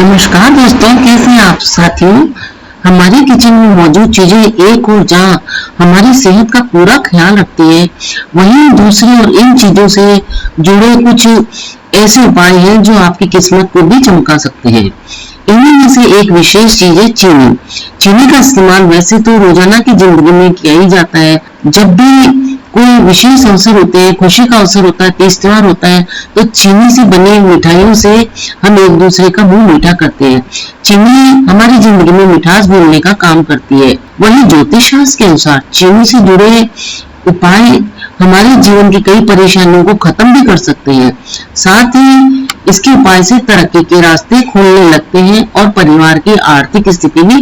नमस्कार दोस्तों, कैसे हैं आप साथियों। हमारे किचन में मौजूद चीजें एक और जहाँ हमारी सेहत का पूरा ख्याल रखती है, वहीं दूसरी और इन चीजों से जुड़े कुछ ऐसे उपाय हैं जो आपकी किस्मत को भी चमका सकते हैं। इन्हीं में से एक विशेष चीज है चीनी। चीनी का इस्तेमाल वैसे तो रोजाना की जिंदगी में किया ही जाता है। जब भी कोई विशेष अवसर होते हैं, खुशी का अवसर होता है, तीज त्योहार होता है, तो चीनी से बने मिठाइयों से हम एक दूसरे का मुंह मीठा करते हैं। चीनी हमारी जिंदगी में मिठास भूनने का काम करती है। वहीं ज्योतिष शास्त्र के अनुसार चीनी से जुड़े उपाय हमारे जीवन की कई परेशानियों को खत्म भी कर सकते हैं। साथ ही इसके उपाय से तरक्की के रास्ते खुलने लगते हैं और परिवार की आर्थिक स्थिति भी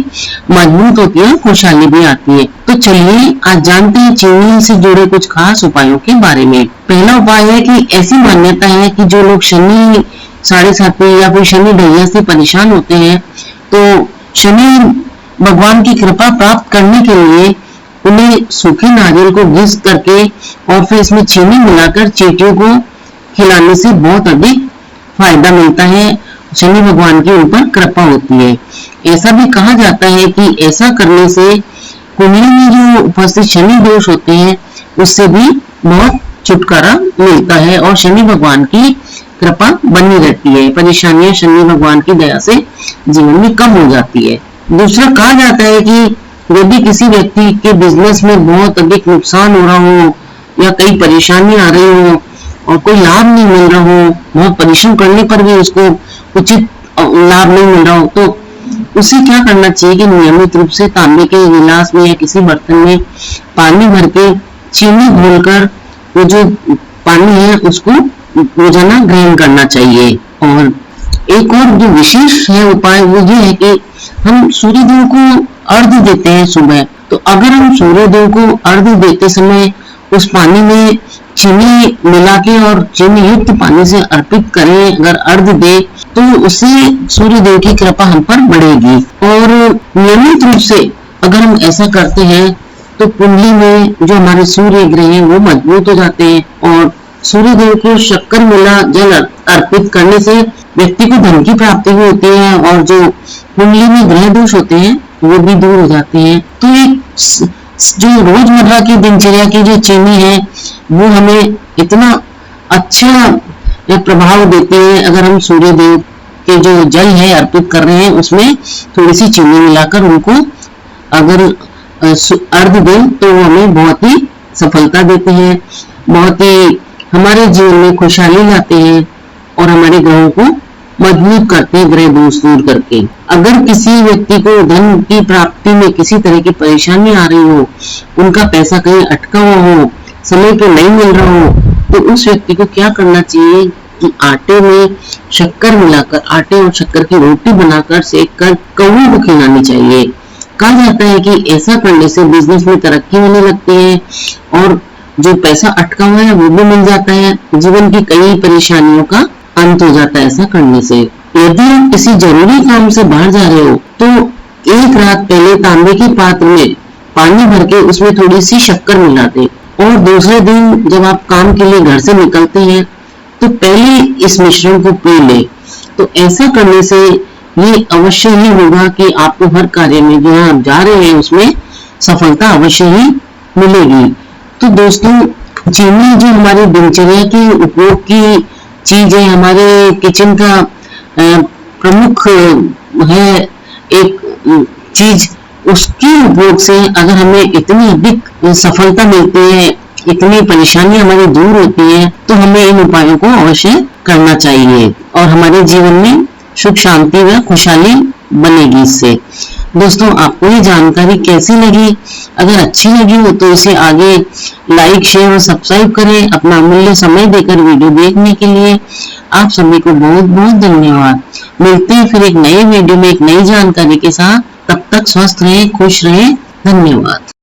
मजबूत होती है, खुशहाली भी आती है। तो चलिए आज जानते हैं चीनी से जुड़े कुछ खास उपायों के बारे में। पहला उपाय है कि ऐसी मान्यता है कि जो लोग शनि साढ़े साथी या फिर शनि ढैया से परेशान होते हैं, तो शनि भगवान की कृपा प्राप्त करने के लिए उन्हें सूखे नारियल को घिस करके और फिर इसमें चीनी मिलाकर चींटियों को खिलाने से बहुत अधिक फायदा मिलता है। शनि भगवान की उन पर कृपा होती है। ऐसा भी कहा जाता है कि ऐसा करने से कुंडली में जो उपस्थित शनि दोष होते हैं उससे भी बहुत छुटकारा मिलता है और शनि भगवान की कृपा बनी रहती है। परेशानियां शनि भगवान की दया से जीवन में कम हो जाती है। दूसरा, कहा जाता है कि यदि किसी व्यक्ति के बिजनेस में बहुत अधिक नुकसान हो रहा हो या कई परेशानी आ रही हो और कोई लाभ नहीं मिल रहा हो, बहुत परिश्रम करने पर भी उसको उचित लाभ नहीं मिल रहा हो, तो उसे क्या करना चाहिए कि नियमित रूप से तांबे के गिलास में या किसी बर्तन में पानी भर के चीनी घोलकर वो जो पानी है उसको रोजाना ग्रहण करना चाहिए। और एक और जो विशेष है उपाय वो ये है कि हम सूर्यदेव को अर्घ्य देते हैं सुबह। तो अगर हम सूर्यदेव को अर्घ्य देते समय उस पानी में चीनी मिला के और चीनी युक्त पानी से अर्पित करें, अगर अर्घ्य दे, तो उससे सूर्यदेव की कृपा हम पर बढ़ेगी। और नियमित रूप से अगर हम ऐसा करते हैं तो कुंडली में जो हमारे सूर्य ग्रह हैं वो मजबूत हो जाते हैं। और सूर्यदेव को शक्कर मिला जल अर्पित करने से व्यक्ति को धन की प्राप्ति भी होती है और जो कुंडली में ग्रह दोष होते हैं वो भी दूर हो जाते हैं। तो एक जो रोजमर्रा की दिनचर्या की जो चीनी है वो हमें इतना अच्छा प्रभाव देती है। अगर हम सूर्यदेव के जो जल है अर्पित कर रहे हैं उसमें थोड़ी सी चीनी मिलाकर उनको अगर अर्घ्य दें तो वो हमें बहुत ही सफलता देते हैं, बहुत ही हमारे जीवन में खुशहाली लाते हैं और हमारे ग्रहों को मजबूत करते हैं, ग्रह दोष दूर करके। अगर किसी व्यक्ति को धन की प्राप्ति में किसी तरह की परेशानी आ रही हो, उनका पैसा कहीं अटका हुआ हो, समय पे नहीं मिल रहा हो, तो उस व्यक्ति को क्या करना चाहिए कि आटे में शक्कर मिलाकर, आटे और शक्कर की रोटी बनाकर सेक कर कौवे को खिलानी चाहिए। कहा जाता है कि ऐसा करने से बिजनेस में तरक्की होने लगती है और जो पैसा अटका हुआ है वो भी मिल जाता है, जीवन की कई परेशानियों का अंत हो जाता है ऐसा करने से। यदि आप किसी जरूरी काम से बाहर जा रहे हो तो एक रात पहले तांबे के पात्र में पानी भर के उसमें थोड़ी सी शक्कर मिला दें और दूसरे दिन जब आप काम के लिए घर से निकलते हैं तो पहले इस मिश्रण को पी ले। तो ऐसा करने से ये अवश्य ही होगा कि आपको हर कार्य में जो आप जा रहे हैं उसमें सफलता अवश्य ही मिलेगी। तो दोस्तों, चीनी जो हमारी दिनचर्या की उपयोग की चीज है, हमारे किचन का प्रमुख है एक चीज, उसके उपयोग से अगर हमें इतनी अधिक सफलता मिलती है, इतनी परेशानी हमारी दूर होती है, तो हमें इन उपायों को अवश्य करना चाहिए और हमारे जीवन में सुख शांति व खुशहाली बनेगी इससे। दोस्तों, आपको ये जानकारी कैसी लगी? अगर अच्छी लगी हो तो इसे आगे लाइक, शेयर और सब्सक्राइब करें। अपना अमूल्य समय देकर वीडियो देखने के लिए आप सभी को बहुत बहुत धन्यवाद। मिलते हैं फिर एक नए वीडियो में एक नई जानकारी के साथ। तब तक स्वस्थ रहें, खुश रहें। धन्यवाद।